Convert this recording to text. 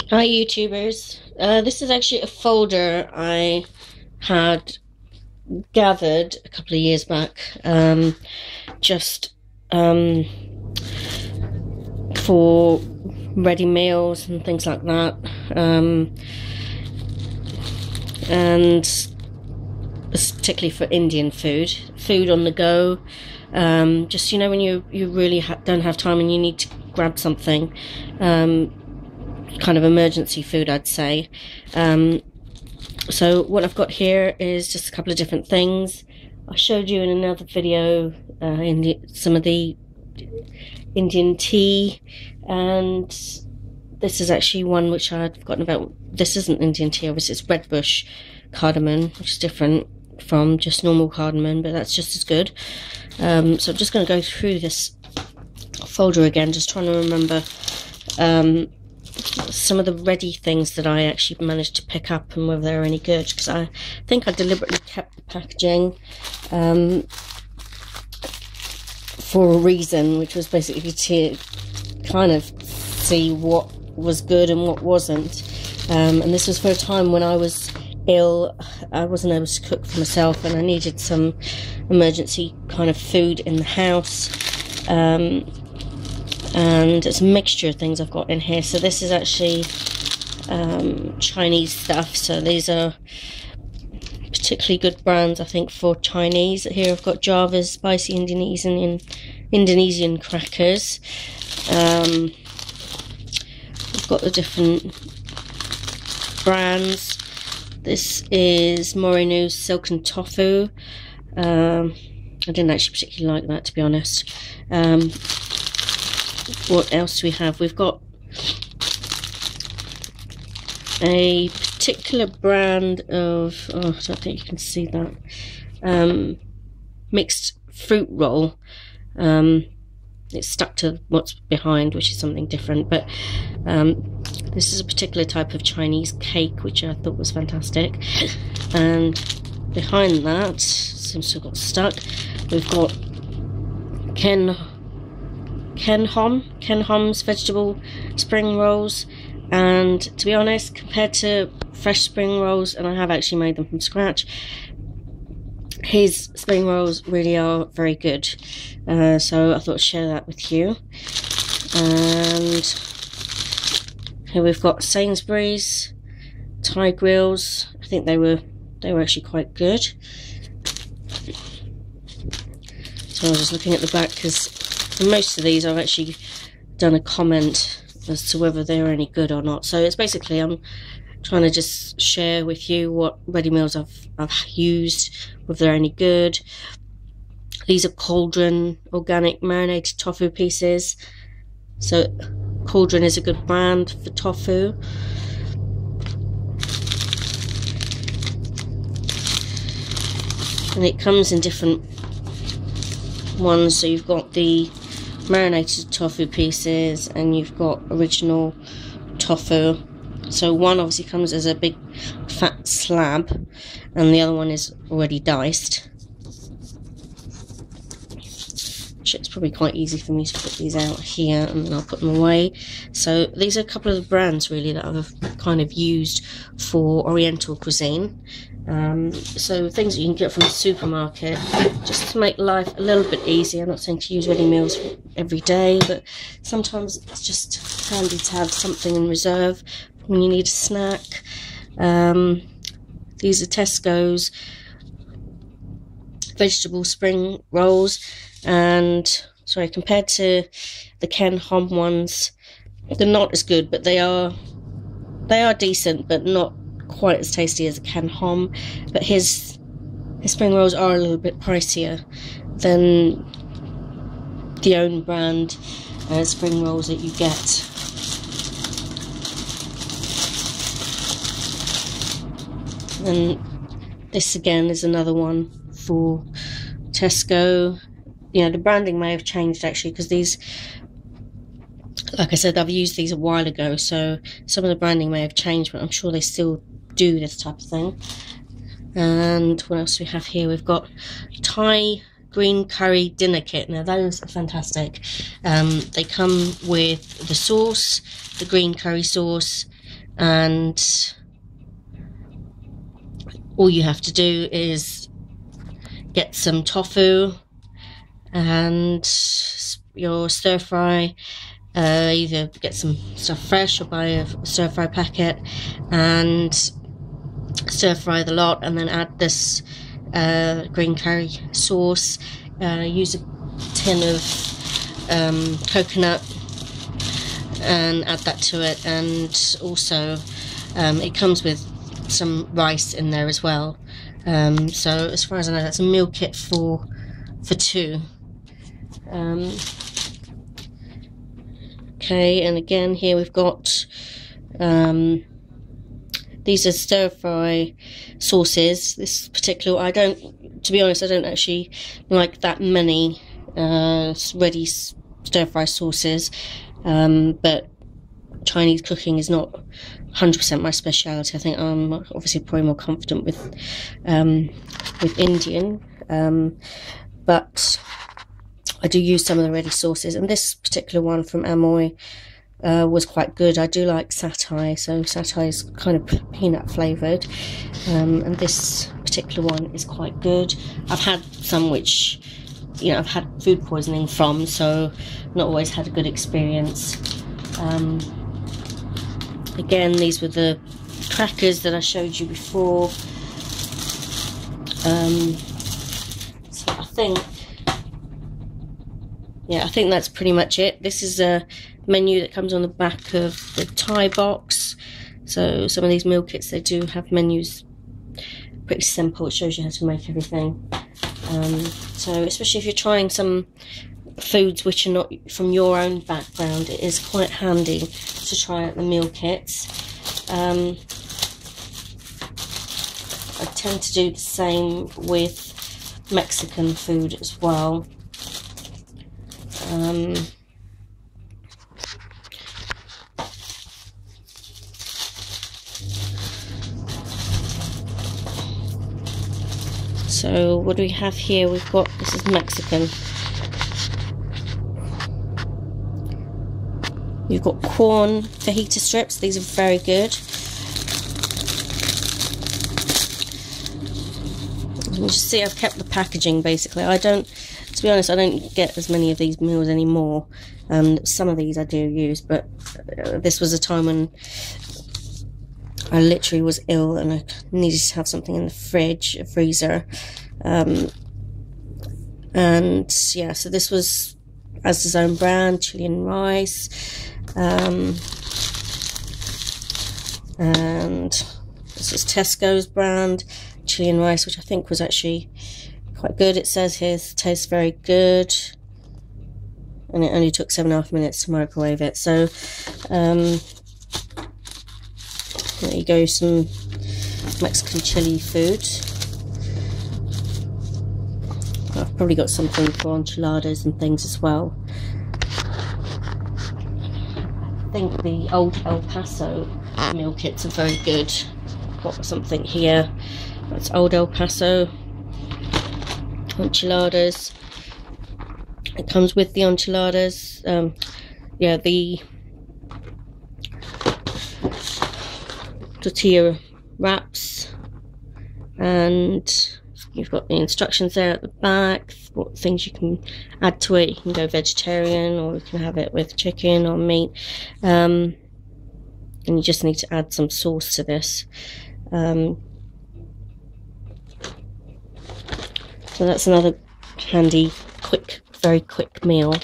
Hi YouTubers. This is actually a folder I had gathered a couple of years back, just for ready meals and things like that, and particularly for Indian food on the go. Just, you know, when you really don't have time and you need to grab something, kind of emergency food, I'd say. So what I've got here is just a couple of different things. I showed you in another video some of the Indian tea, and this is actually one which I'd forgotten about. This isn't Indian tea, obviously. It's red bush cardamom, which is different from just normal cardamom, but that's just as good. So I'm just going to go through this folder again, just trying to remember some of the ready things that I actually managed to pick up and whether they're any good, because I think I deliberately kept the packaging for a reason, which was basically to kind of see what was good and what wasn't. And this was for a time when I was ill. I wasn't able to cook for myself and I needed some emergency kind of food in the house. And it's a mixture of things I've got in here. So this is actually Chinese stuff. So these are particularly good brands, I think, for Chinese. Here I've got Java's spicy Indonesian crackers. We've got the different brands. This is Morino's Silken Tofu. I didn't actually particularly like that, to be honest. What else do we have? We've got a particular brand of, I don't think you can see that, mixed fruit roll. It's stuck to what's behind, which is something different, but this is a particular type of Chinese cake which I thought was fantastic. And behind that, seems to have got stuck, we've got Ken Hom's vegetable spring rolls. And to be honest, compared to fresh spring rolls, and I have actually made them from scratch, his spring rolls really are very good. So I thought I'd share that with you. And here we've got Sainsbury's Thai grills. I think they were actually quite good. So I was just looking at the back, because most of these I've actually done a comment as to whether they're any good or not. So it's basically, I'm trying to just share with you what ready meals I've used, whether they're any good. These are Cauldron organic marinated tofu pieces. So Cauldron is a good brand for tofu. And it comes in different ones. So you've got the marinated tofu pieces and you've got original tofu. So one obviously comes as a big fat slab and the other one is already diced. It's probably quite easy for me to put these out here and then I'll put them away. So these are a couple of the brands really that I've kind of used for Oriental cuisine. So things that you can get from the supermarket, just to make life a little bit easier. I'm not saying to use ready meals every day, but sometimes it's just handy to have something in reserve when you need a snack. These are Tesco's vegetable spring rolls, and sorry, compared to the Ken Hom ones, they're not as good, but they are decent, but not quite as tasty as a Ken Hom. But his spring rolls are a little bit pricier than the own brand spring rolls that you get. And this again is another one for Tesco. You know, the branding may have changed actually, because these, like I said, I've used these a while ago, so some of the branding may have changed, but I'm sure they still do this type of thing. And what else do we have here? We've got Thai green curry dinner kit. Now those are fantastic. They come with the sauce, the green curry sauce, and all you have to do is get some tofu and your stir fry. Either get some stuff fresh or buy a stir fry packet and stir fry the lot, and then add this green curry sauce. Use a tin of coconut and add that to it, and also it comes with some rice in there as well. So as far as I know, that's a meal kit for two. Okay, and again here we've got these are stir fry sauces. This particular, to be honest, I don't actually like that many ready stir fry sauces, but Chinese cooking is not 100% my speciality. I think I'm obviously probably more confident with Indian, but I do use some of the ready sauces, and this particular one from Amoy was quite good. I do like satay, so satay is kind of peanut flavoured, and this particular one is quite good. I've had some which, you know, I've had food poisoning from, so not always had a good experience. Again, these were the crackers that I showed you before. So I think that's pretty much it. This is a menu that comes on the back of the Thai box. So some of these meal kits, they do have menus. Pretty simple. It shows you how to make everything. So especially if you're trying some foods which are not from your own background, it is quite handy to try out the meal kits. I tend to do the same with Mexican food as well. So what do we have here? We've got, this is Mexican. You've got corn fajita strips. These are very good. You can just see I've kept the packaging basically. To be honest, I don't get as many of these meals anymore. Some of these I do use, but this was a time when I literally was ill and I needed to have something in the fridge, a freezer. And yeah, so this was Asda's own brand, Chilean rice. And this is Tesco's brand, Chilean rice, which I think was actually quite good. It says here, tastes very good. And it only took 7.5 minutes to microwave it. So, there you go, some Mexican chili food. I've probably got something for enchiladas and things as well. I think the old El Paso meal kits are very good. Got something here. That's old El Paso enchiladas. It comes with the enchiladas. Yeah, the tortilla wraps, and you've got the instructions there at the back, what things you can add to it. You can go vegetarian, or you can have it with chicken or meat, and you just need to add some sauce to this. So that's another handy, very quick meal.